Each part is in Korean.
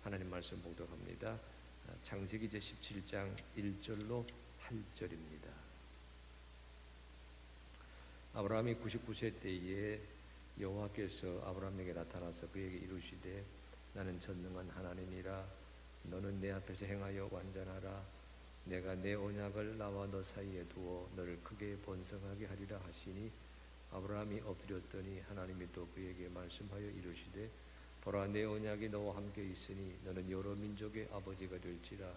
하나님 말씀 봉독합니다. 창세기 제17장 1절로 8절입니다. 아브라함이 99세 때에 여호와께서 아브라함에게 나타나서 그에게 이르시되 나는 전능한 하나님이라 너는 내 앞에서 행하여 완전하라. 내가 내 언약을 나와 너 사이에 두어 너를 크게 번성하게 하리라 하시니 아브라함이 엎드렸더니 하나님이 또 그에게 말씀하여 이르시되 보라 내 언약이 너와 함께 있으니 너는 여러 민족의 아버지가 될지라.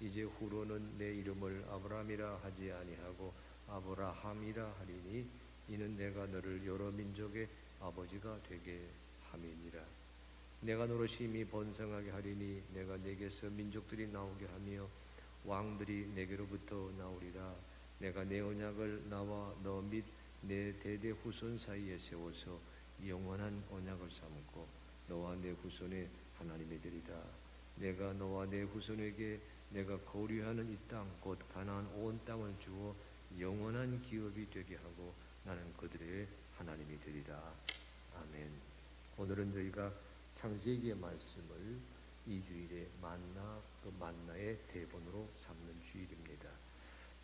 이제 후로는 내 이름을 아브라함이라 하지 아니하고 아브라함이라 하리니 이는 내가 너를 여러 민족의 아버지가 되게 함이니라. 내가 너로 심히 번성하게 하리니 내가 내게서 민족들이 나오게 하며 왕들이 내게로부터 나오리라. 내가 내 언약을 나와 너 및 내 대대 후손 사이에 세워서 영원한 언약을 삼고 너와 내 후손의 하나님이 되리라. 내가 너와 내 후손에게 내가 거류하는 이 땅 곧 가나안 온 땅을 주어 영원한 기업이 되게 하고 나는 그들의 하나님이 되리라. 아멘. 오늘은 저희가 창세기의 말씀을 이 주일에 만나, 그 만나의 대본으로 삼는 주일입니다.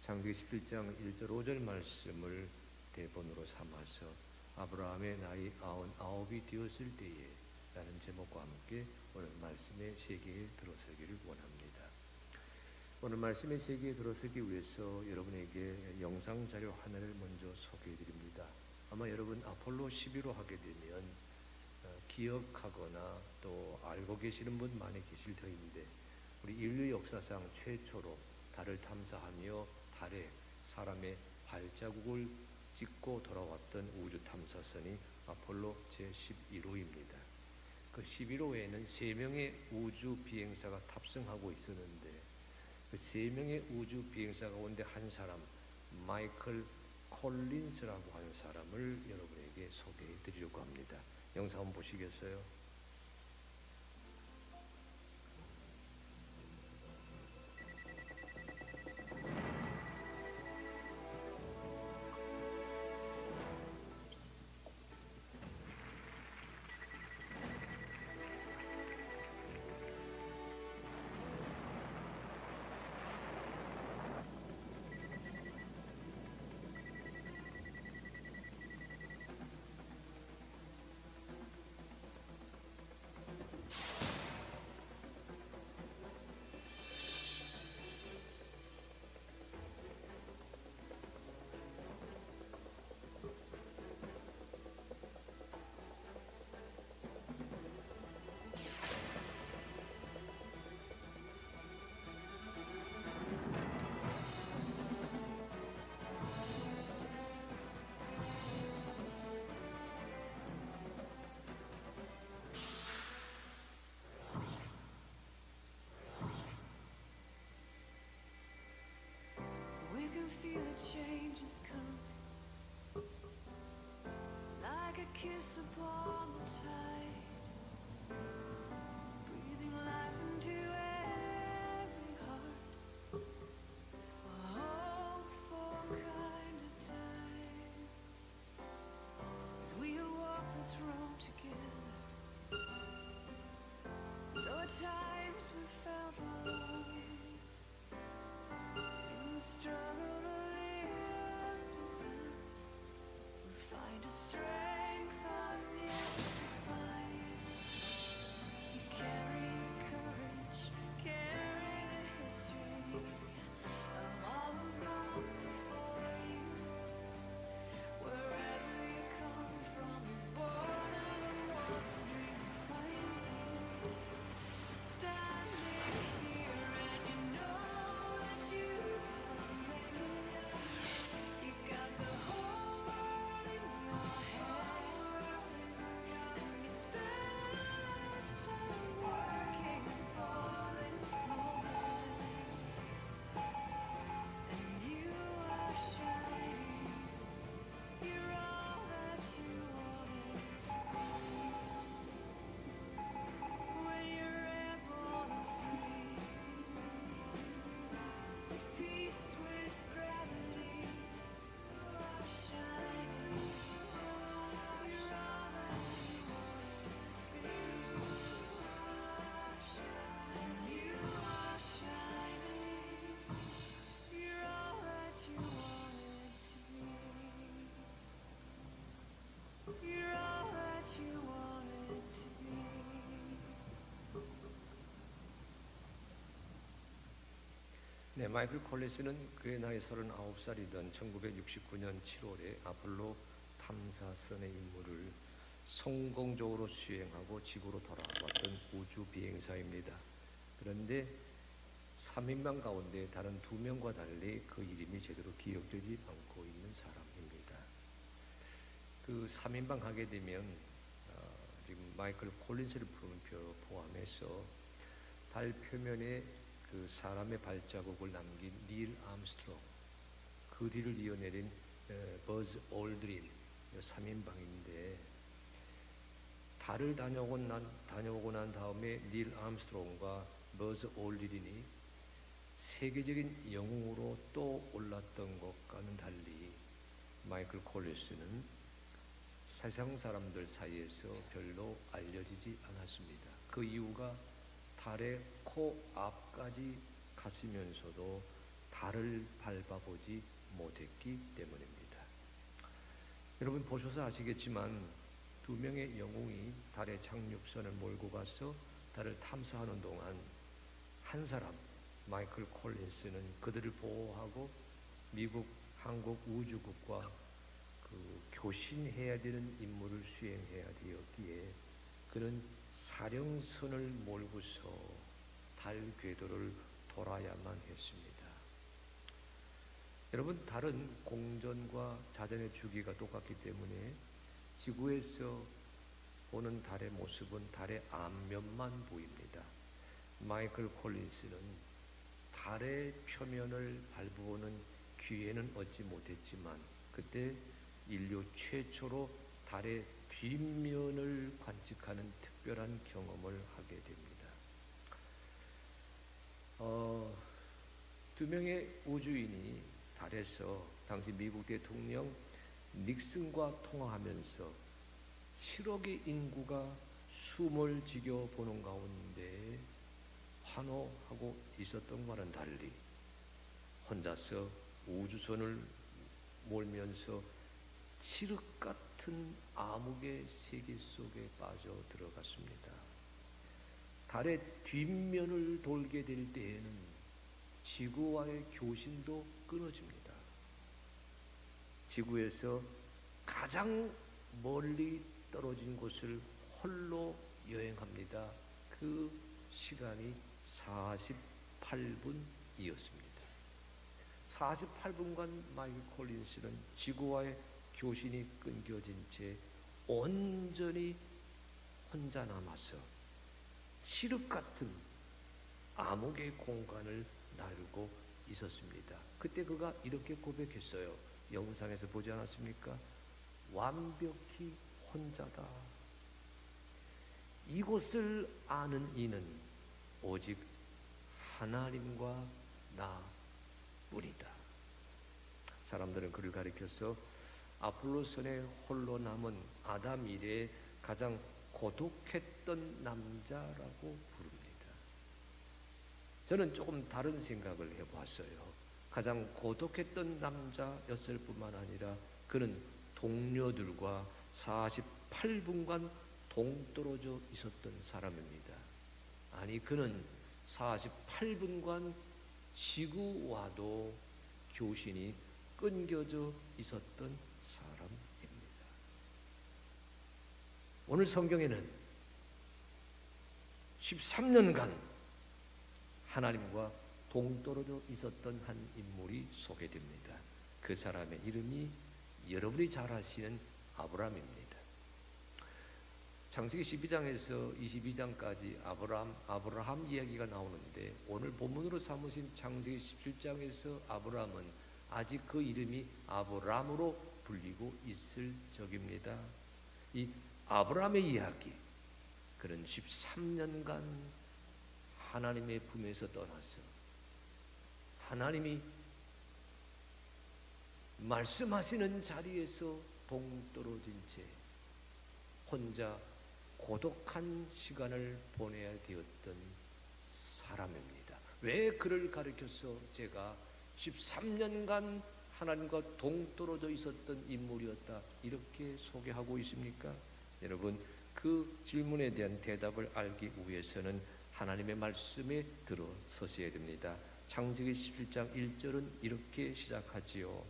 창세기 11장 1절 5절 말씀을 대본으로 삼아서 아브라함의 나이 99이 되었을 때에 라는 제목과 함께 오늘 말씀의 세계에 들어서기를 원합니다. 오늘 말씀의 세계에 들어서기 위해서 여러분에게 영상 자료 하나를 먼저 소개해 드립니다. 아마 여러분 아폴로 11호 하게 되면 기억하거나 또 알고 계시는 분 많이 계실 터인데 우리 인류 역사상 최초로 달을 탐사하며 달에 사람의 발자국을 찍고 돌아왔던 우주 탐사선이 아폴로 제11호입니다. 그 11호에는 3명의 우주 비행사가 탑승하고 있었는데 그 3명의 우주 비행사 가운데 한 사람 마이클 콜린스라고 하는 사람을 여러분에게 소개해 드리려고 합니다. 영상 한번 보시겠어요? Change is coming, like a kiss upon the tide, breathing life into every heart, a hopeful kind of times, as we walk this road together, though at times we felt alone, in the struggle standing here 네, 마이클 콜린스는 그의 나이 39살이던 1969년 7월에 아폴로 탐사선의 임무를 성공적으로 수행하고 지구로 돌아왔던 우주 비행사입니다. 그런데 3인방 가운데 다른 2명과 달리 그 이름이 제대로 기억되지 않고 있는 사람입니다. 그 3인방 하게 되면 지금 마이클 콜린스를 포함해서 달 표면에 그 사람의 발자국을 남긴 닐 암스트롱, 그 뒤를 이어내린 버즈 올드린 3인방인데, 달을 다녀오고 난 다음에 닐 암스트롱과 버즈 올드린이 세계적인 영웅으로 또 올랐던 것과는 달리 마이클 콜린스는 세상 사람들 사이에서 별로 알려지지 않았습니다. 그 이유가 달의 코앞까지 갔으면서도 달을 밟아보지 못했기 때문입니다. 여러분 보셔서 아시겠지만 2명의 영웅이 달의 착륙선을 몰고 가서 달을 탐사하는 동안 한 사람, 마이클 콜린스는 그들을 보호하고 미국 한국우주국과 교신해야 되는 임무를 수행해야 되었기에 그는 사령선을 몰고서 달 궤도를 돌아야만 했습니다. 여러분, 달은 공전과 자전의 주기가 똑같기 때문에 지구에서 보는 달의 모습은 달의 앞면만 보입니다. 마이클 콜린스는 달의 표면을 밟아보는 기회는 얻지 못했지만 그때 인류 최초로 달의 뒷면을 관측하는 특별한 경험을 하게 됩니다. 2명의 우주인이 달에서 당시 미국 대통령 닉슨과 통화하면서 7억의 인구가 숨을 지겨 보는 가운데 환호하고 있었던 것과는 달리 혼자서 우주선을 몰면서 칠흑 같은 암흑의 세계 속에 빠져 들어갔습니다. 달의 뒷면을 돌게 될 때에는 지구와의 교신도 끊어집니다. 지구에서 가장 멀리 떨어진 곳을 홀로 여행합니다. 그 시간이 48분이었습니다. 48분간 마이클 콜린스는 지구와의 교신이 끊겨진 채 온전히 혼자 남아서 칠흑 같은 암흑의 공간을 나르고 있었습니다. 그때 그가 이렇게 고백했어요. 영상에서 보지 않았습니까? 완벽히 혼자다. 이곳을 아는 이는 오직 하나님과 나뿐이다. 사람들은 그를 가리켜서 아폴로선에 홀로 남은 아담 이래에 가장 고독했던 남자라고 부릅니다. 저는 조금 다른 생각을 해보았어요. 가장 고독했던 남자였을 뿐만 아니라 그는 동료들과 48분간 동떨어져 있었던 사람입니다. 아니, 그는 48분간 지구와도 교신이 끊겨져 있었던 사람입니다. 오늘 성경에는 13년간 하나님과 동떨어져 있었던 한 인물이 소개됩니다. 그 사람의 이름이 여러분이 잘 아시는 아브라함입니다. 창세기 12장에서 22장까지 아브라함 이야기가 나오는데 오늘 본문으로 삼으신 창세기 17장에서 아브라함은 아직 그 이름이 아브람으로 불리고 있을 적입니다. 이 아브라함의 이야기, 그는 13년간 하나님의 품에서 떠나서 하나님이 말씀하시는 자리에서 동떨어진 채 혼자 고독한 시간을 보내야 되었던 사람입니다. 왜 그를 가리켜서 제가 13년간 하나님과 동떨어져 있었던 인물이었다 이렇게 소개하고 있습니까? 여러분, 그 질문에 대한 대답을 알기 위해서는 하나님의 말씀에 들어서셔야 됩니다. 창세기 17장 1절은 이렇게 시작하지요.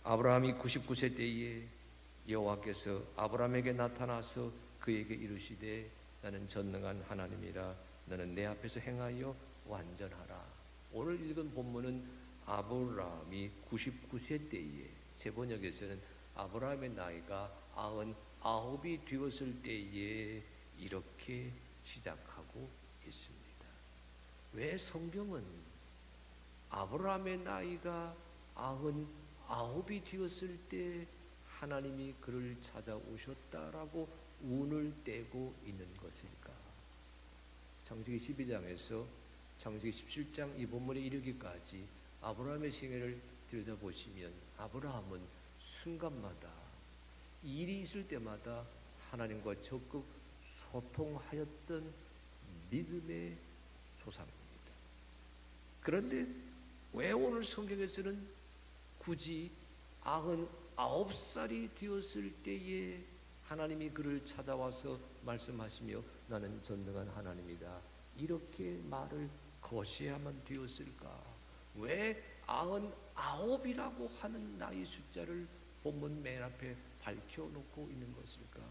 아브라함이 99세 때에 여호와께서 아브라함에게 나타나서 그에게 이르시되 나는 전능한 하나님이라 너는 내 앞에서 행하여 완전하라. 오늘 읽은 본문은 아브라함이 99세 때에, 세 번역에서는 아브라함의 나이가 99이 되었을 때에 이렇게 시작하고 있습니다. 왜 성경은 아브라함의 나이가 99이 되었을 때 하나님이 그를 찾아오셨다라고 운을 떼고 있는 것일까? 창세기 12장에서 창세기 17장 이 본문에 이르기까지 아브라함의 생애를 들여다보시면 아브라함은 순간마다 일이 있을 때마다 하나님과 적극 소통하였던 믿음의 조상입니다. 그런데 왜 오늘 성경에서는 굳이 99살이 되었을 때에 하나님이 그를 찾아와서 말씀하시며 나는 전능한 하나님이다 이렇게 말을 거셔야만 되었을까? 왜 99이라고 하는 나이 숫자를 본문 맨 앞에 밝혀놓고 있는 것일까?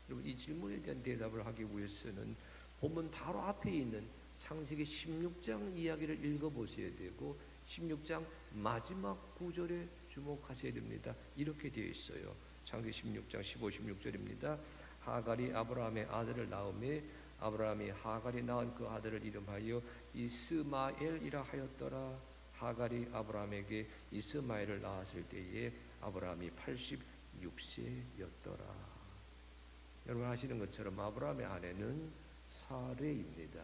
여러분, 이 질문에 대한 대답을 하기 위해서는 본문 바로 앞에 있는 창세기 16장 이야기를 읽어보셔야 되고 16장 마지막 구절에 주목하셔야 됩니다. 이렇게 되어 있어요. 창세기 16장 15, 16절입니다. 하갈이 아브라함의 아들을 낳음에 아브라함이 하갈이 낳은 그 아들을 이름하여 이스마엘이라 하였더라. 하갈이 아브라함에게 이스마엘을 낳았을 때에 아브라함이 86세였더라. 여러분 아시는 것처럼 아브라함의 아내는 사레입니다.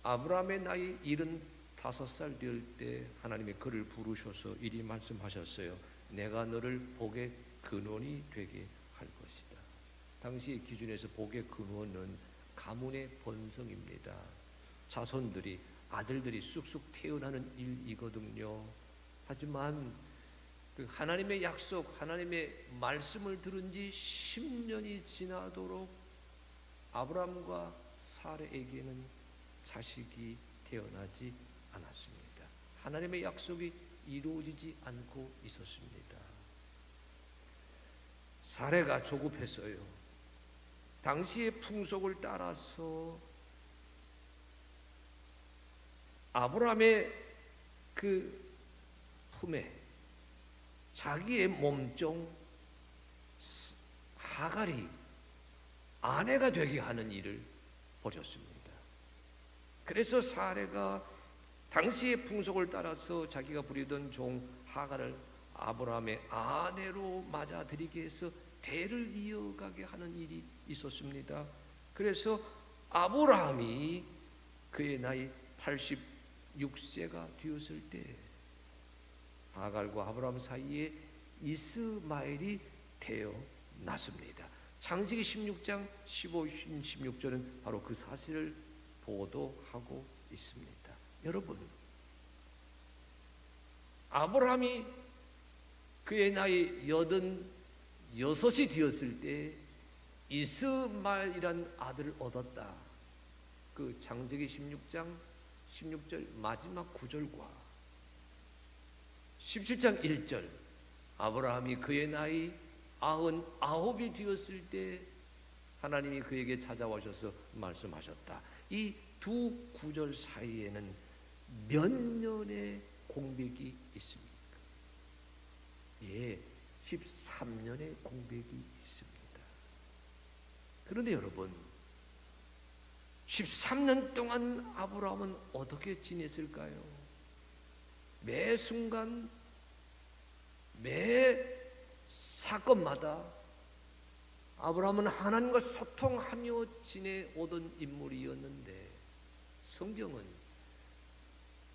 아브라함의 나이 75살 될 때 하나님이 그를 부르셔서 이리 말씀하셨어요. 내가 너를 복의 근원이 되게 할 것이다. 당시 기준에서 복의 근원은 가문의 번성입니다. 자손들이 아들들이 쑥쑥 태어나는 일이거든요. 하지만 그 하나님의 약속, 하나님의 말씀을 들은 지 10년이 지나도록 아브라함과 사레에게는 자식이 태어나지 않았습니다. 하나님의 약속이 이루어지지 않고 있었습니다. 사레가 조급했어요. 당시의 풍속을 따라서 아브라함의 그 품에 자기의 몸종 하갈이 아내가 되게 하는 일을 벌였습니다. 그래서 사레가 당시의 풍속을 따라서 자기가 부리던 종 하갈을 아브라함의 아내로 맞아들이게 해서 대를 이어가게 하는 일이 있었습니다. 그래서 아브라함이 그의 나이 86세가 되었을 때 하갈과 아브라함 사이에 이스마엘이 태어났습니다. 창세기 16장 15, 16절은 바로 그 사실을 보도하고 있습니다. 여러분, 아브라함이 그의 나이 86이 되었을 때 이스마엘이란 아들을 얻었다. 그 창세기 16장 16절 마지막 구절과 17장 1절 아브라함이 그의 나이 99이 되었을 때 하나님이 그에게 찾아오셔서 말씀하셨다. 이 두 구절 사이에는 몇 년의 공백이 있습니까? 예, 13년의 공백이 있습니다. 그런데 여러분, 13년 동안 아브라함은 어떻게 지냈을까요? 매 순간 매 사건마다 아브라함은 하나님과 소통하며 지내오던 인물이었는데 성경은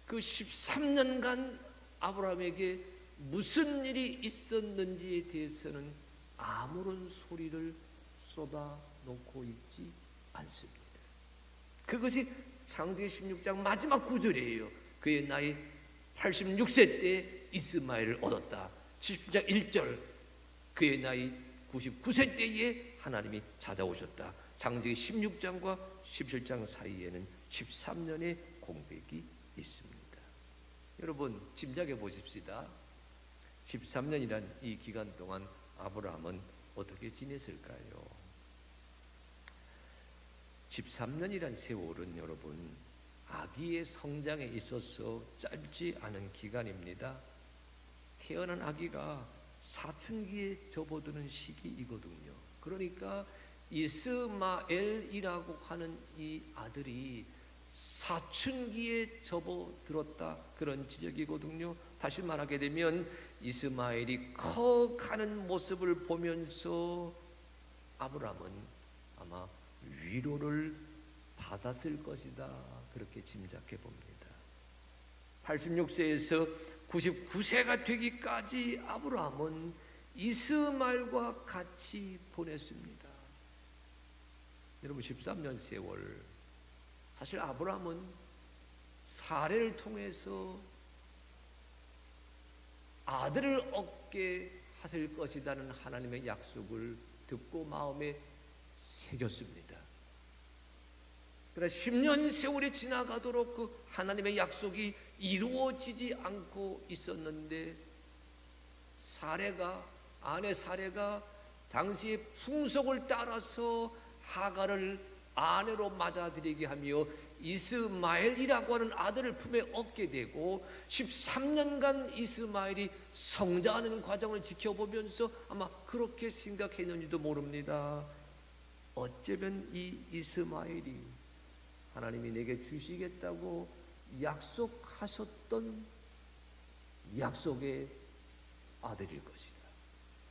그 13년간 아브라함에게 무슨 일이 있었는지에 대해서는 아무런 소리를 쏟아놓고 있지 않습니다. 그것이 창세기 16장 마지막 구절이에요. 그의 나이 86세 때 이스마엘을 얻었다. 17장 1절 그의 나이 99세 때에 하나님이 찾아오셨다. 창세기 16장과 17장 사이에는 13년의 공백이 있습니다. 여러분 짐작해 보십시다. 13년이란 이 기간 동안 아브라함은 어떻게 지냈을까요? 13년이란 세월은 여러분 아기의 성장에 있어서 짧지 않은 기간입니다. 태어난 아기가 사춘기에 접어드는 시기이거든요. 그러니까 이스마엘이라고 하는 이 아들이 사춘기에 접어들었다, 그런 지적이거든요. 다시 말하게 되면 이스마엘이 커가는 모습을 보면서 아브라함은 아마 위로를 받았을 것이다, 그렇게 짐작해 봅니다. 86세에서 99세가 되기까지 아브라함은 이스마엘과 같이 보냈습니다. 여러분 13년 세월, 사실 아브라함은 사례를 통해서 아들을 얻게 하실 것이라는 하나님의 약속을 듣고 마음에 새겼습니다. 그러나 10년 세월이 지나가도록 그 하나님의 약속이 이루어지지 않고 있었는데 아내 사레가 당시의 풍속을 따라서 하갈을 아내로 맞아들이게 하며 이스마엘이라고 하는 아들을 품에 얻게 되고 13년간 이스마엘이 성장하는 과정을 지켜보면서 아마 그렇게 생각했는지도 모릅니다. 어쩌면 이 이스마엘이 하나님이 내게 주시겠다고 약속하셨던 약속의 아들일 것이다.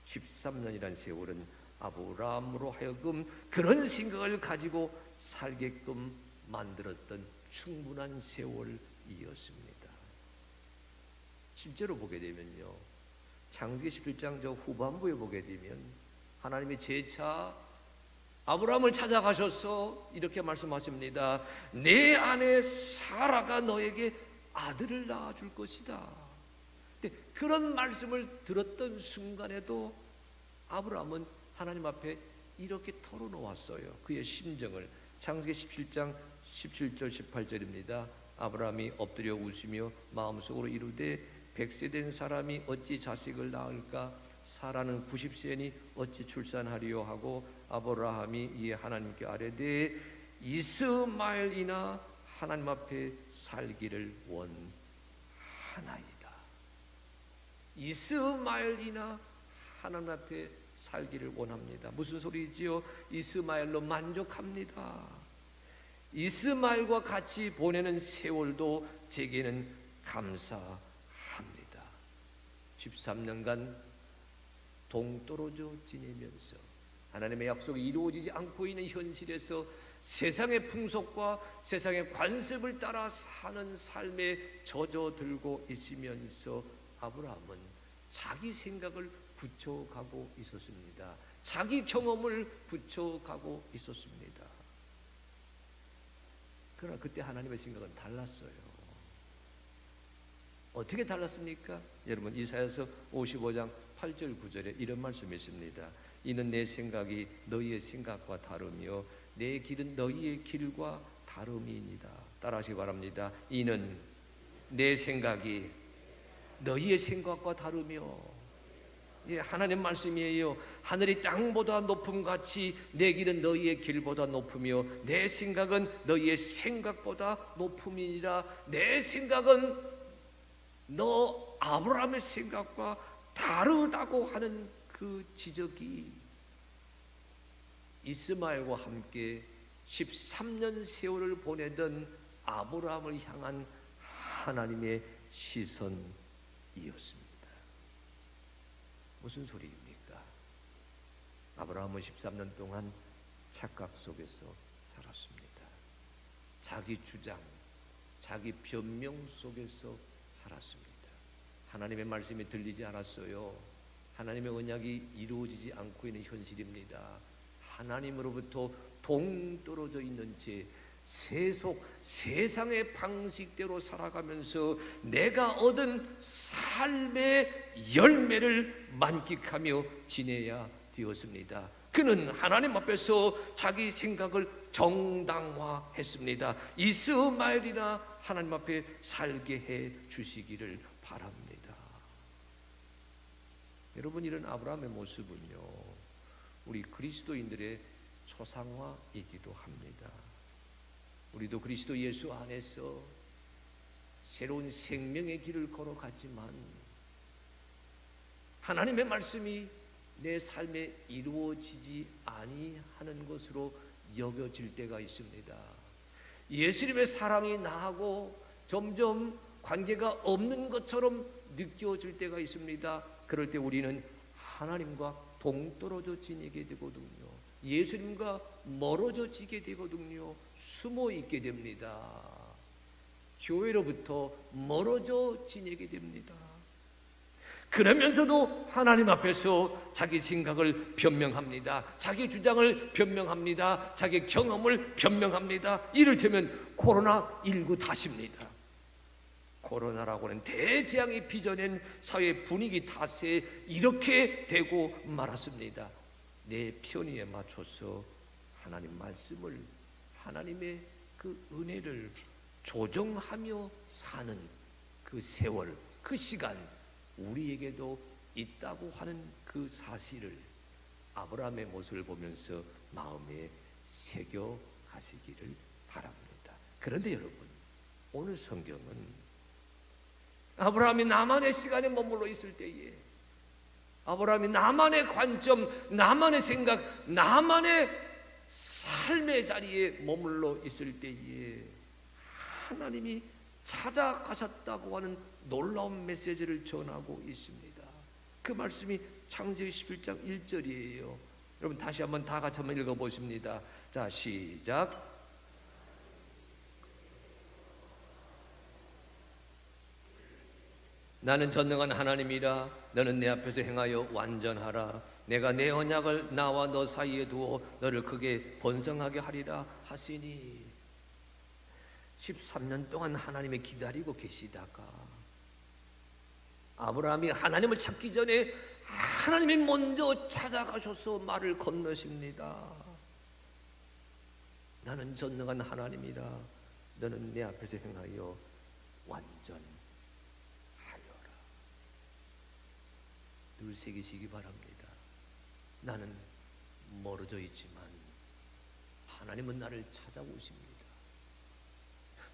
13년이란 세월은 아브라함으로 하여금 그런 생각을 가지고 살게끔 만들었던 충분한 세월이었습니다. 실제로 보게 되면요, 창세기 17장 저 후반부에 보게 되면 하나님이 재차 아브라함을 찾아가셔서 이렇게 말씀하십니다. 내 아내 사라가 너에게 아들을 낳아줄 것이다. 근데 그런 말씀을 들었던 순간에도 아브라함은 하나님 앞에 이렇게 털어놓았어요. 그의 심정을. 창세기 17장 17절 18절입니다. 아브라함이 엎드려 웃으며 마음속으로 이르되 100세 된 사람이 어찌 자식을 낳을까? 사라는 90세니 어찌 출산하리요 하고 아브라함이 이에 하나님께 아뢰되 이스마엘이나 하나님 앞에 살기를 원하나이다. 이스마엘이나 하나님 앞에 살기를 원합니다. 무슨 소리지요? 이스마엘로 만족합니다. 이스마엘과 같이 보내는 세월도 제게는 감사합니다. 13년간 동떨어져 지내면서 하나님의 약속이 이루어지지 않고 있는 현실에서 세상의 풍속과 세상의 관습을 따라 사는 삶에 젖어들고 있으면서 아브라함은 자기 생각을 붙여가고 있었습니다. 자기 경험을 붙여가고 있었습니다. 그러나 그때 하나님의 생각은 달랐어요. 어떻게 달랐습니까? 여러분 이사야서 55장 8절 9절에 이런 말씀이 있습니다. 이는 내 생각이 너희의 생각과 다르며 내 길은 너희의 길과 다름이니이다. 따라하시기 바랍니다. 이는 내 생각이 너희의 생각과 다르며, 예, 하나님 말씀이에요. 하늘이 땅보다 높음같이 내 길은 너희의 길보다 높으며 내 생각은 너희의 생각보다 높음이니라. 내 생각은 너 아브라함의 생각과 다르다고 하는 그 지적이 이스마엘과 함께 13년 세월을 보내던 아브라함을 향한 하나님의 시선이었습니다. 무슨 소리입니까? 아브라함은 13년 동안 착각 속에서 살았습니다. 자기 주장, 자기 변명 속에서 살았습니다. 하나님의 말씀이 들리지 않았어요. 하나님의 언약이 이루어지지 않고 있는 현실입니다. 하나님으로부터 동떨어져 있는 채 세상의 방식대로 살아가면서 내가 얻은 삶의 열매를 만끽하며 지내야 되었습니다. 그는 하나님 앞에서 자기 생각을 정당화했습니다. 이스마엘이나 하나님 앞에 살게 해 주시기를 바랍니다. 여러분, 이런 아브라함의 모습은요, 우리 그리스도인들의 초상화이기도 합니다. 우리도 그리스도 예수 안에서 새로운 생명의 길을 걸어가지만 하나님의 말씀이 내 삶에 이루어지지 아니하는 것으로 여겨질 때가 있습니다. 예수님의 사랑이 나하고 점점 관계가 없는 것처럼 느껴질 때가 있습니다. 그럴 때 우리는 하나님과 동떨어져 지내게 되거든요. 예수님과 멀어져 지게 되거든요. 숨어 있게 됩니다. 교회로부터 멀어져 지내게 됩니다. 그러면서도 하나님 앞에서 자기 생각을 변명합니다. 자기 주장을 변명합니다. 자기 경험을 변명합니다. 이를테면 코로나19 탓입니다. 코로나라고는 대재앙이 빚어낸 사회 분위기 탓에 이렇게 되고 말았습니다. 내 편의에 맞춰서 하나님 말씀을, 하나님의 그 은혜를 조정하며 사는 그 세월, 그 시간, 우리에게도 있다고 하는 그 사실을 아브라함의 모습을 보면서 마음에 새겨 가시기를 바랍니다. 그런데 여러분, 오늘 성경은 아브라함이 나만의 시간에 머물러 있을 때에, 아브라함이 나만의 관점, 나만의 생각, 나만의 삶의 자리에 머물러 있을 때에 하나님이 찾아가셨다고 하는 놀라운 메시지를 전하고 있습니다. 그 말씀이 창세기 11장 1절이에요. 여러분 다시 한번 다 같이 한번 읽어보십니다. 자, 시작. 나는 전능한 하나님이라. 너는 내 앞에서 행하여 완전하라. 내가 내 언약을 나와 너 사이에 두어 너를 크게 번성하게 하리라 하시니. 13년 동안 하나님을 기다리고 계시다가 아브라함이 하나님을 찾기 전에 하나님이 먼저 찾아가셔서 말을 건너십니다. 나는 전능한 하나님이라. 너는 내 앞에서 행하여 완전하여라. 늘 새기시기 바랍니다. 나는 멀어져 있지만 하나님은 나를 찾아오십니다.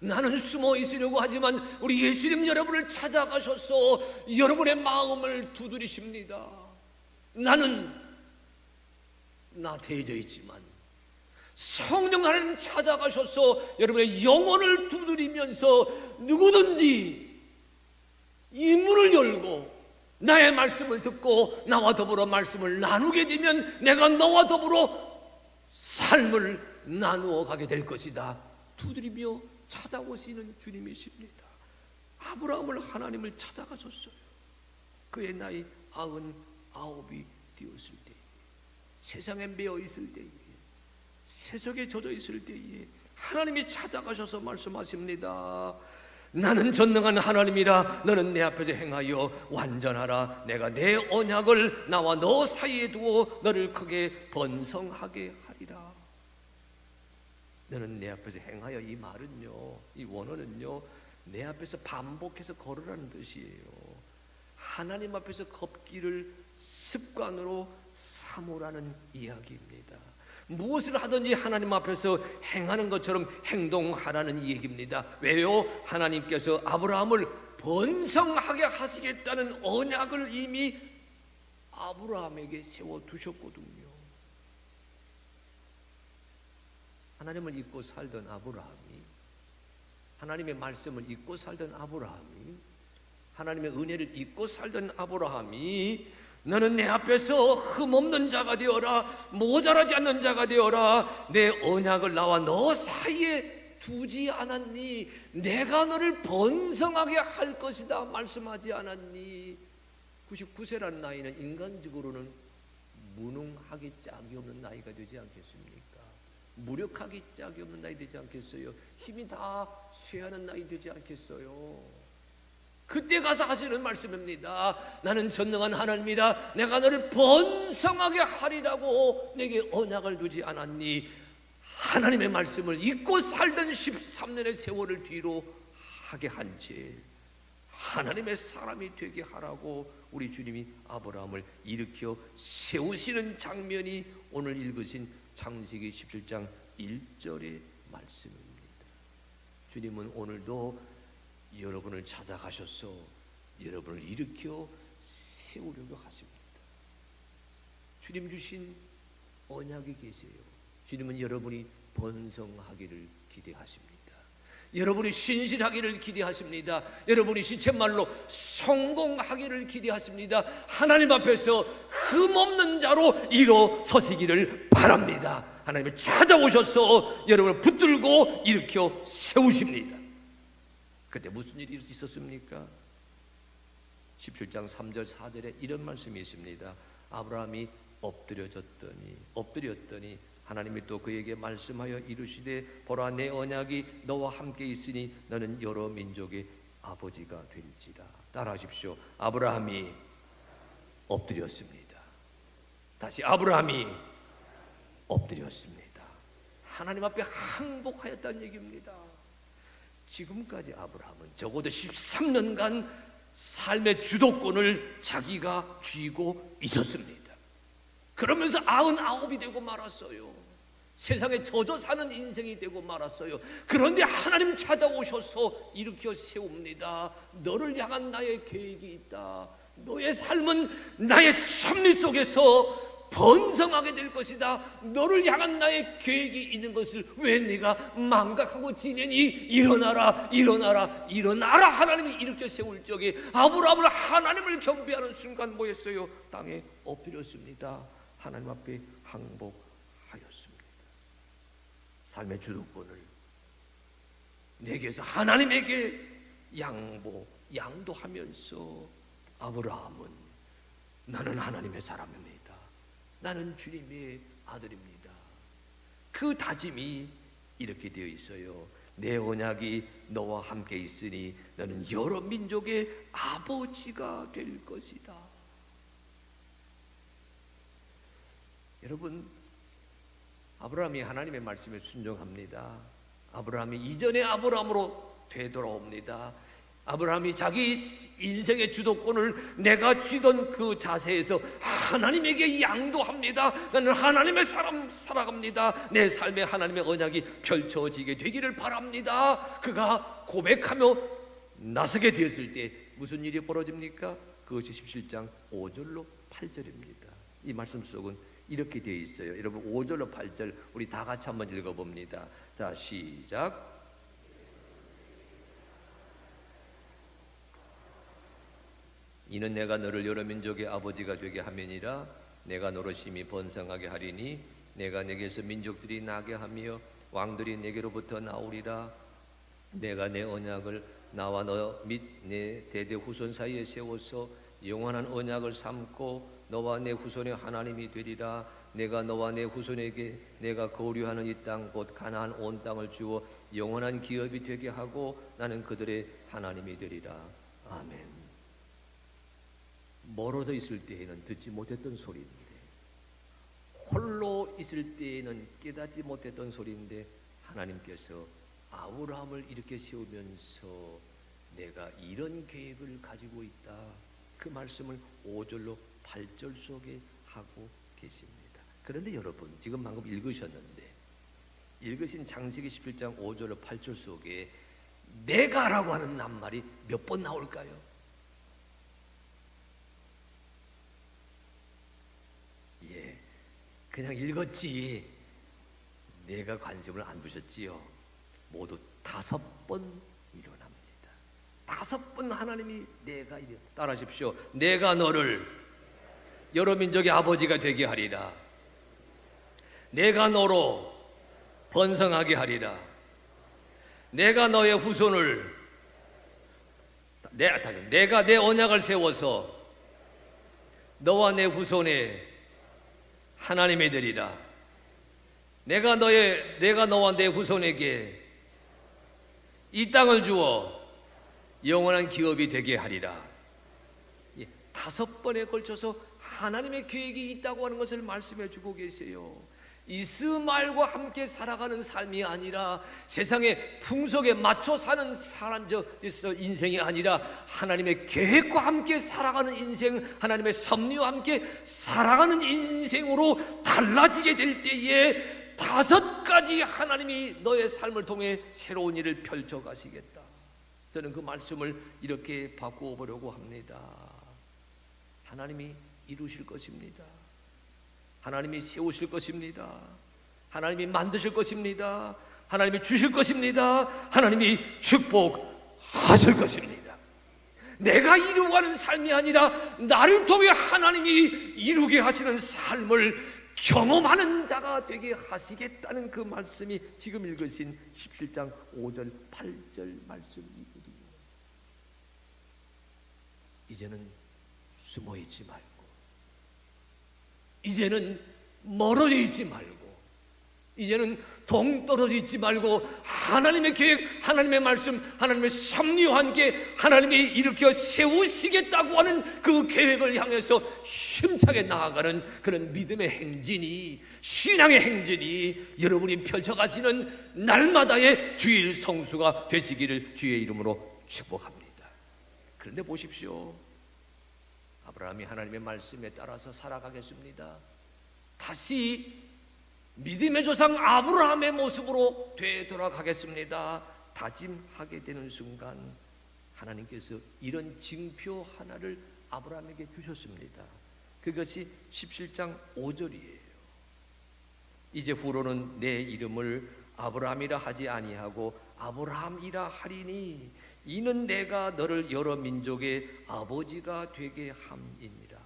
나는 숨어 있으려고 하지만 우리 예수님 여러분을 찾아가셔서 여러분의 마음을 두드리십니다. 나는 나태해져 있지만 성령 하나님 찾아가셔서 여러분의 영혼을 두드리면서 누구든지 이 문을 열고 나의 말씀을 듣고 나와 더불어 말씀을 나누게 되면 내가 너와 더불어 삶을 나누어 가게 될 것이다. 두드리며 찾아오시는 주님이십니다. 아브라함을 하나님을 찾아가셨어요. 그의 나이 99이 되었을 때에, 세상에 매여 있을 때에, 세속에 젖어 있을 때에 하나님이 찾아가셔서 말씀하십니다. 나는 전능한 하나님이라. 너는 내 앞에서 행하여 완전하라. 내가 내 언약을 나와 너 사이에 두어 너를 크게 번성하게 하리라. 너는 내 앞에서 행하여, 이 말은요, 이 원어는요, 내 앞에서 반복해서 걸으라는 뜻이에요. 하나님 앞에서 걷기를 습관으로 삼으라는 이야기입니다. 무엇을 하든지 하나님 앞에서 행하는 것처럼 행동하라는 얘기입니다. 왜요? 하나님께서 아브라함을 번성하게 하시겠다는 언약을 이미 아브라함에게 세워두셨거든요. 하나님을 잊고 살던 아브라함이, 하나님의 말씀을 잊고 살던 아브라함이, 하나님의 은혜를 잊고 살던 아브라함이 너는 내 앞에서 흠없는 자가 되어라. 모자라지 않는 자가 되어라. 내 언약을 나와 너 사이에 두지 않았니? 내가 너를 번성하게 할 것이다 말씀하지 않았니? 99세라는 나이는 인간적으로는 무능하기 짝이 없는 나이가 되지 않겠습니까? 무력하기 짝이 없는 나이 되지 않겠어요? 힘이 다 쇠하는 나이 되지 않겠어요? 그때 가서 하시는 말씀입니다. 나는 전능한 하나님이라 내가 너를 번성하게 하리라고 내게 언약을 두지 않았니? 하나님의 말씀을 잊고 살던 13년의 세월을 뒤로 하게 한 채 하나님의 사람이 되게 하라고 우리 주님이 아브라함을 일으켜 세우시는 장면이 오늘 읽으신 창세기 17장 1절의 말씀입니다. 주님은 오늘도 여러분을 찾아가셔서 여러분을 일으켜 세우려고 하십니다. 주님 주신 언약이 계세요. 주님은 여러분이 번성하기를 기대하십니다. 여러분이 신실하기를 기대하십니다. 여러분이 시쳇말로 성공하기를 기대하십니다. 하나님 앞에서 흠없는 자로 일어서시기를 바랍니다. 하나님이 찾아오셔서 여러분을 붙들고 일으켜 세우십니다. 그때 무슨 일이 있었습니까? 17장 3절 4절에 이런 말씀이 있습니다. 아브라함이 엎드렸더니 하나님이 또 그에게 말씀하여 이르시되 보라 내 언약이 너와 함께 있으니 너는 여러 민족의 아버지가 될지라. 따라하십시오. 아브라함이 엎드렸습니다. 다시 아브라함이 엎드렸습니다. 하나님 앞에 항복하였다는 얘기입니다. 지금까지 아브라함은 적어도 13년간 삶의 주도권을 자기가 쥐고 있었습니다. 그러면서 99이 되고 말았어요. 세상에 젖어 사는 인생이 되고 말았어요. 그런데 하나님 찾아오셔서 일으켜 세웁니다. 너를 향한 나의 계획이 있다. 너의 삶은 나의 섭리 속에서 번성하게 될 것이다. 너를 향한 나의 계획이 있는 것을 왜 네가 망각하고 지내니? 일어나라, 일어나라, 일어나라. 하나님이 일으켜 세울 적에 아브라함은 하나님을 경배하는 순간 뭐였어요? 땅에 엎드렸습니다. 하나님 앞에 항복하였습니다. 삶의 주도권을 내게서 하나님에게 양도하면서 아브라함은 나는 하나님의 사람입니다. 나는 주님의 아들입니다. 그 다짐이 이렇게 되어 있어요. 내 언약이 너와 함께 있으니 너는 여러 민족의 아버지가 될 것이다. 여러분, 아브라함이 하나님의 말씀에 순종합니다. 아브라함이 이전의 아브라함으로 되돌아옵니다. 아브라함이 자기 인생의 주도권을 내가 쥐던 그 자세에서 하나님에게 양도합니다. 나는 하나님의 사람 살아갑니다. 내 삶에 하나님의 언약이 펼쳐지게 되기를 바랍니다. 그가 고백하며 나서게 되었을 때 무슨 일이 벌어집니까? 그것이 17장 5절로 8절입니다. 이 말씀 속은 이렇게 되어 있어요. 여러분 5절로 8절 우리 다 같이 한번 읽어봅니다. 자, 시작. 이는 내가 너를 여러 민족의 아버지가 되게 하매니라. 내가 너로 심히 번성하게 하리니 내가 내게서 민족들이 나게 하며 왕들이 내게로부터 나오리라. 내가 내 언약을 나와 너 및 내 대대 후손 사이에 세워서 영원한 언약을 삼고 너와 내 후손의 하나님이 되리라. 내가 너와 내 후손에게 내가 거류하는 이 땅 곧 가나안 온 땅을 주어 영원한 기업이 되게 하고 나는 그들의 하나님이 되리라. 아멘. 멀어져 있을 때에는 듣지 못했던 소리인데, 홀로 있을 때에는 깨닫지 못했던 소리인데 하나님께서 아브라함을 이렇게 세우면서 내가 이런 계획을 가지고 있다. 그 말씀을 5절로 8절 속에 하고 계십니다. 그런데 여러분, 지금 방금 읽으셨는데 읽으신 창세기 17장 5절로 8절 속에 내가라고 하는 낱말이 몇 번 나올까요? 그냥 읽었지 내가 관심을 안 두셨지요. 모두 5번 일어납니다. 5번 하나님이 내가 따라하십시오. 내가 너를 여러 민족의 아버지가 되게 하리라. 내가 너로 번성하게 하리라. 내가 너의 후손을 내가 내 언약을 세워서 너와 내 후손의 하나님이 되리라. 내가 너와 내 후손에게 이 땅을 주어 영원한 기업이 되게 하리라. 5번에 걸쳐서 하나님의 계획이 있다고 하는 것을 말씀해 주고 계세요. 이스마엘과 함께 살아가는 삶이 아니라 세상의 풍속에 맞춰 사는 인생이 아니라 하나님의 계획과 함께 살아가는 인생, 하나님의 섭리와 함께 살아가는 인생으로 달라지게 될 때에 5가지 하나님이 너의 삶을 통해 새로운 일을 펼쳐 가시겠다. 저는 그 말씀을 이렇게 바꾸어 보려고 합니다. 하나님이 이루실 것입니다. 하나님이 세우실 것입니다. 하나님이 만드실 것입니다. 하나님이 주실 것입니다. 하나님이 축복하실 것입니다. 내가 이루어가는 삶이 아니라 나를 통해 하나님이 이루게 하시는 삶을 경험하는 자가 되게 하시겠다는 그 말씀이 지금 읽으신 17장 5절 8절 말씀이거든요. 이제는 숨어있지 말고, 이제는 멀어져 있지 말고, 이제는 동떨어져 있지 말고 하나님의 계획, 하나님의 말씀, 하나님의 섭리와 함께 하나님이 일으켜 세우시겠다고 하는 그 계획을 향해서 힘차게 나아가는 그런 믿음의 행진이, 신앙의 행진이 여러분이 펼쳐가시는 날마다의 주일 성수가 되시기를 주의 이름으로 축복합니다. 그런데 보십시오. 아브라함이 하나님의 말씀에 따라서 살아가겠습니다. 다시 믿음의 조상 아브라함의 모습으로 되돌아가겠습니다. 다짐하게 되는 순간 하나님께서 이런 징표 하나를 아브라함에게 주셨습니다. 그것이 17장 5절이에요. 이제 후로는 내 이름을 아브라함이라 하지 아니하고 아브라함이라 하리니 이는 내가 너를 여러 민족의 아버지가 되게 함이니라.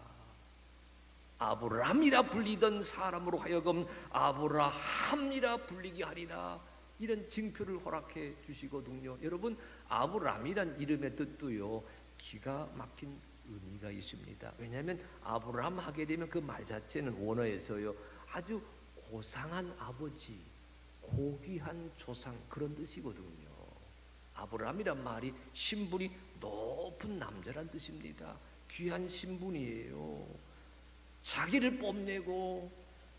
아브라함이라 불리던 사람으로 하여금 아브라함이라 불리게 하리라. 이런 징표를 허락해 주시거든요. 여러분, 아브라함이란 이름의 뜻도요 기가 막힌 의미가 있습니다. 왜냐하면 아브라함 하게 되면 그 말 자체는 원어에서요 아주 고상한 아버지, 고귀한 조상 그런 뜻이거든요. 아브라함이란 말이 신분이 높은 남자란 뜻입니다. 귀한 신분이에요. 자기를 뽐내고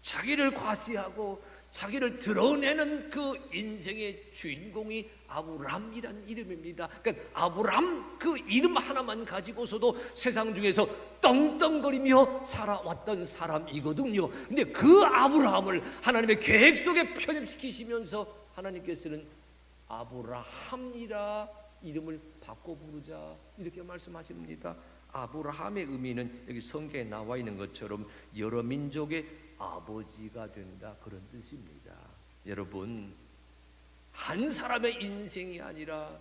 자기를 과시하고 자기를 드러내는 그 인생의 주인공이 아브라함이란 이름입니다. 그러니까 아브라함 그 이름 하나만 가지고서도 세상 중에서 떵떵거리며 살아왔던 사람이거든요. 근데 그 아브라함을 하나님의 계획 속에 편입시키시면서 하나님께서는 아브라함이라 이름을 바꿔 부르자 이렇게 말씀하십니다. 아브라함의 의미는 여기 성경에 나와 있는 것처럼 여러 민족의 아버지가 된다 그런 뜻입니다. 여러분, 한 사람의 인생이 아니라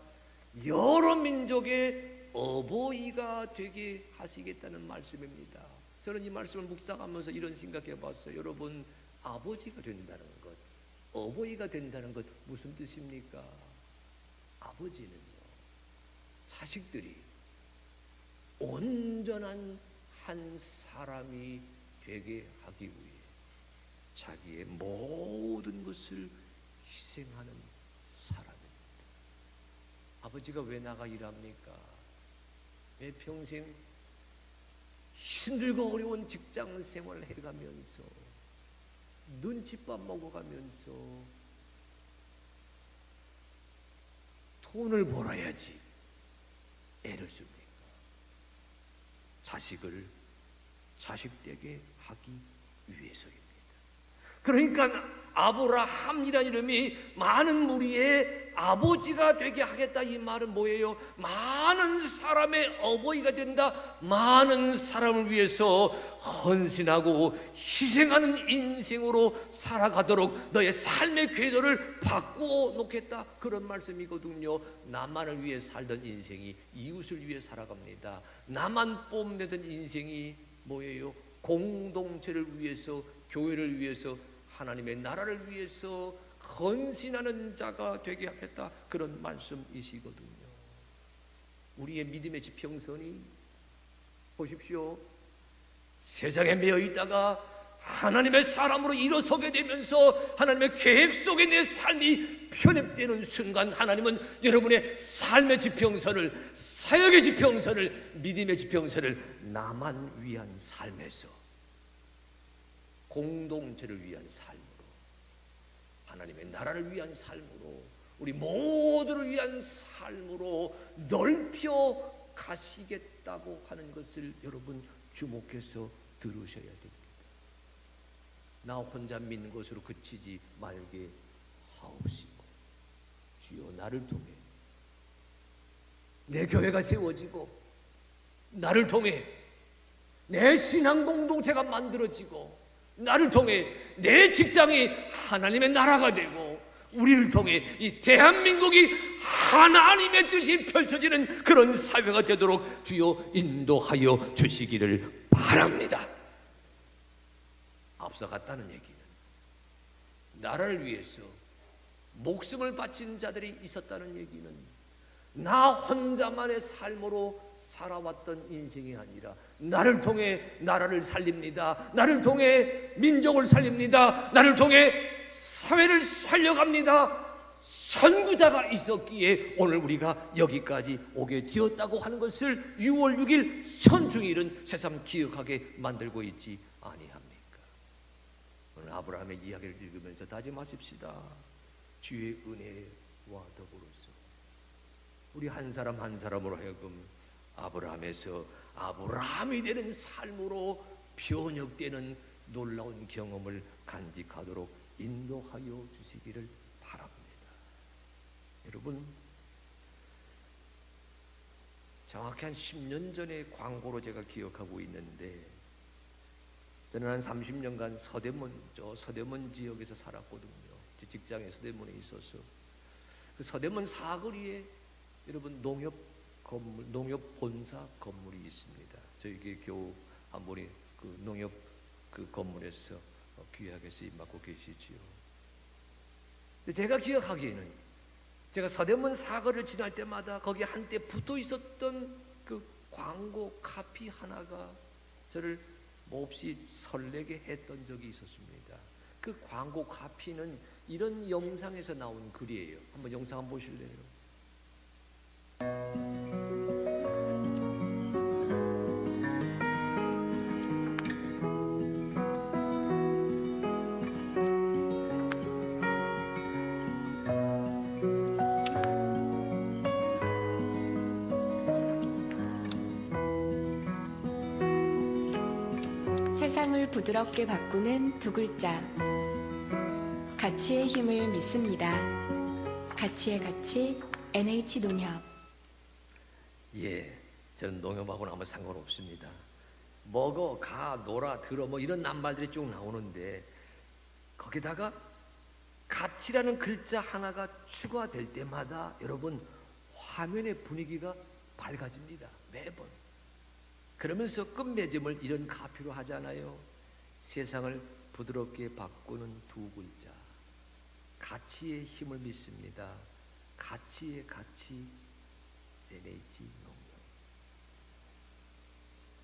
여러 민족의 어버이가 되게 하시겠다는 말씀입니다. 저는 이 말씀을 묵상하면서 이런 생각해 봤어요. 여러분, 아버지가 된다는 것, 어버이가 된다는 것 무슨 뜻입니까? 아버지는요, 자식들이 온전한 한 사람이 되게 하기 위해 자기의 모든 것을 희생하는 사람입니다. 아버지가 왜 나가 일합니까? 왜 평생 힘들고 어려운 직장 생활을 해가면서 눈칫밥 먹어가면서 돈을 벌어야지 애를 씁니까? 자식을 자식되게 하기 위해서입니다. 그러니까 아브라함이라는 이름이 많은 무리의 아버지가 되게 하겠다 이 말은 뭐예요? 많은 사람의 어버이가 된다. 많은 사람을 위해서 헌신하고 희생하는 인생으로 살아가도록 너의 삶의 궤도를 바꾸어 놓겠다 그런 말씀이거든요. 나만을 위해 살던 인생이 이웃을 위해 살아갑니다. 나만 뽐내던 인생이 뭐예요? 공동체를 위해서, 교회를 위해서, 하나님의 나라를 위해서 헌신하는 자가 되게 하겠다 그런 말씀이시거든요. 우리의 믿음의 지평선이 보십시오. 세상에 매여 있다가 하나님의 사람으로 일어서게 되면서 하나님의 계획 속에 내 삶이 편입되는 순간 하나님은 여러분의 삶의 지평선을, 사역의 지평선을, 믿음의 지평선을 나만 위한 삶에서 공동체를 위한 삶으로, 하나님의 나라를 위한 삶으로, 우리 모두를 위한 삶으로 넓혀 가시겠다고 하는 것을 여러분 주목해서 들으셔야 됩니다. 나 혼자 믿는 것으로 그치지 말게 하옵시고, 주여 나를 통해 내 교회가 세워지고, 나를 통해 내 신앙 공동체가 만들어지고, 나를 통해 내 직장이 하나님의 나라가 되고, 우리를 통해 이 대한민국이 하나님의 뜻이 펼쳐지는 그런 사회가 되도록 주여 인도하여 주시기를 바랍니다. 앞서 갔다는 얘기는 나라를 위해서 목숨을 바친 자들이 있었다는 얘기는 나 혼자만의 삶으로 살아왔던 인생이 아니라 나를 통해 나라를 살립니다, 나를 통해 민족을 살립니다, 나를 통해 사회를 살려갑니다, 선구자가 있었기에 오늘 우리가 여기까지 오게 되었다고 하는 것을 6월 6일 선중일은 새삼 기억하게 만들고 있지 아니합니까? 오늘 아브라함의 이야기를 읽으면서 다짐하십시다. 주의 은혜와 더불어서 우리 한 사람 한 사람으로 하여금 아브라함에서 아브라함이 되는 삶으로 변혁되는 놀라운 경험을 간직하도록 인도하여 주시기를 바랍니다. 여러분, 정확히 한 10년 전의 광고로 제가 기억하고 있는데, 저는 한 30년간 서대문 지역에서 살았거든요. 제 직장에 서대문에 있어서 그 서대문 사거리에 여러분 농협 본사 건물이 있습니다. 저희 교우 한 분이 그 농협 그 건물에서 귀하게 쓰임 받고 계시지요. 근데 제가 기억하기에는 제가 서대문 사거리를 지날 때마다 거기 한때 붙어 있었던 그 광고 카피 하나가 저를 몹시 설레게 했던 적이 있었습니다. 그 광고 카피는 이런 영상에서 나온 글이에요. 한번 영상 한번 보실래요? 세상을 부드럽게 바꾸는 두 글자. 가치의 힘을 믿습니다. 가치의 가치 NH농협. 예, 저는 농협하고는 아무 상관없습니다. 먹어, 가, 놀아, 들어 뭐 이런 낱말들이 쭉 나오는데 거기다가 가치라는 글자 하나가 추가될 때마다 여러분 화면의 분위기가 밝아집니다. 매번. 그러면서 끝맺음을 이런 카피로 하잖아요. 세상을 부드럽게 바꾸는 두 글자. 가치의 힘을 믿습니다. 가치의 가치 NH농협.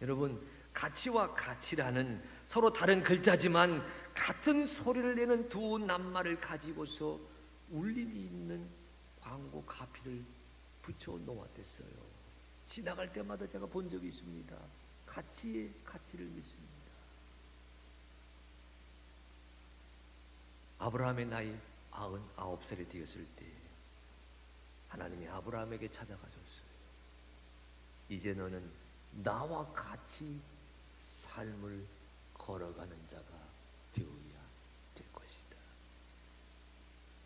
여러분, 가치와 가치라는 서로 다른 글자지만 같은 소리를 내는 두 낱말을 가지고서 울림이 있는 광고 카피를 붙여 놓았댔어요. 지나갈 때마다 제가 본 적이 있습니다. 가치의 가치를 믿습니다. 아브라함의 나이 99살이 되었을 때 하나님이 아브라함에게 찾아가셨어요. 이제 너는 나와 같이 삶을 걸어가는 자가 되어야 될 것이다.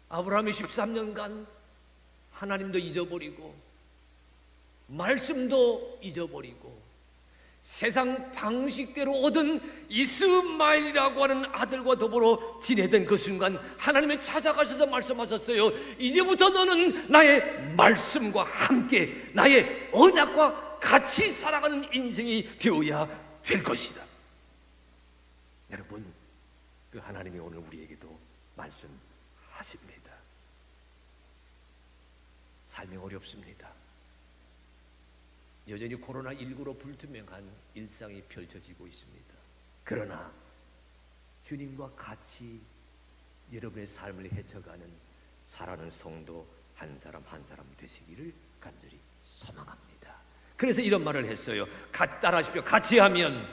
아브라함이 13년간 하나님도 잊어버리고 말씀도 잊어버리고 세상 방식대로 얻은 이스마엘이라고 하는 아들과 더불어 지내던 그 순간 하나님이 찾아가셔서 말씀하셨어요. 이제부터 너는 나의 말씀과 함께 나의 언약과 같이 살아가는 인생이 되어야 될 것이다. 여러분, 그 하나님이 오늘 우리에게도 말씀하십니다. 삶이 어렵습니다. 여전히 코로나19로 불투명한 일상이 펼쳐지고 있습니다. 그러나 주님과 같이 여러분의 삶을 헤쳐가는 살아가는 성도 한 사람 한 사람 되시기를 간절히 소망합니다. 그래서 이런 말을 했어요. 같이 따라하십시오. 같이 하면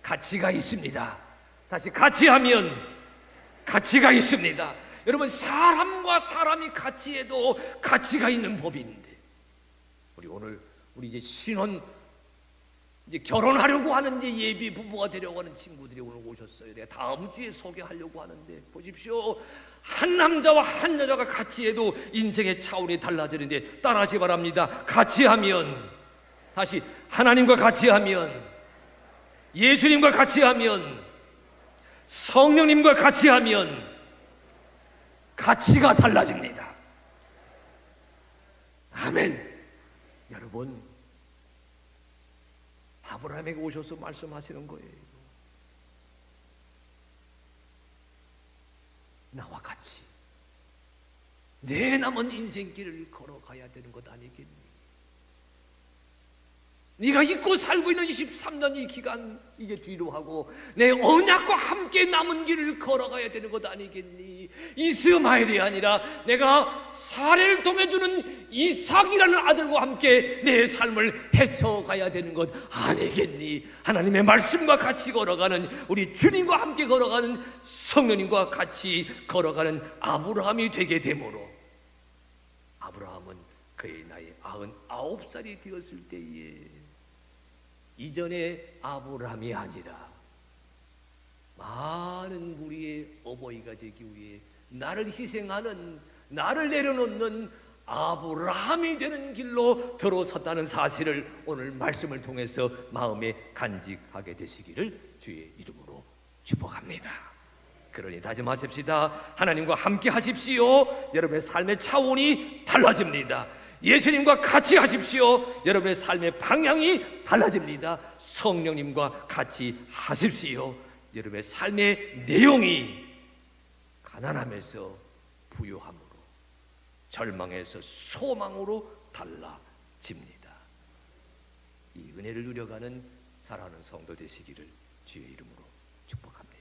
가치가 있습니다. 다시 같이 하면 가치가 있습니다. 여러분, 사람과 사람이 같이 해도 가치가 있는 법인데, 우리 이제 신혼, 이제 결혼하려고 하는 이제 예비 부부가 되려고 하는 친구들이 오늘 오셨어요. 내가 다음 주에 소개하려고 하는데, 보십시오. 한 남자와 한 여자가 같이 해도 인생의 차원이 달라지는데, 따라하시 바랍니다. 같이 하면, 다시 하나님과 같이 하면, 예수님과 같이 하면, 성령님과 같이 하면 가치가 달라집니다. 아멘. 여러분, 아브라함에게 오셔서 말씀하시는 거예요. 나와 같이 내 남은 인생길을 걸어가야 되는 것 아니겠니? 네가 잊고 살고 있는 23년 이 기간 이제 뒤로 하고 내 언약과 함께 남은 길을 걸어가야 되는 것 아니겠니? 이스마엘이 아니라 내가 사례를 통해 주는 이삭이라는 아들과 함께 내 삶을 헤쳐가야 되는 것 아니겠니? 하나님의 말씀과 같이 걸어가는, 우리 주님과 함께 걸어가는, 성령님과 같이 걸어가는 아브라함이 되게 되므로, 아브라함은 그의 나이 99살이 되었을 때에 이전에 아브라함이 아니라 많은 우리의 어버이가 되기 위해 나를 희생하는, 나를 내려놓는 아브라함이 되는 길로 들어섰다는 사실을 오늘 말씀을 통해서 마음에 간직하게 되시기를 주의 이름으로 축복합니다. 그러니 다짐하십시다. 하나님과 함께 하십시오. 여러분의 삶의 차원이 달라집니다. 예수님과 같이 하십시오. 여러분의 삶의 방향이 달라집니다. 성령님과 같이 하십시오. 여러분의 삶의 내용이 가난함에서 부유함으로, 절망에서 소망으로 달라집니다. 이 은혜를 누려가는 사랑하는 성도 되시기를 주의 이름으로 축복합니다.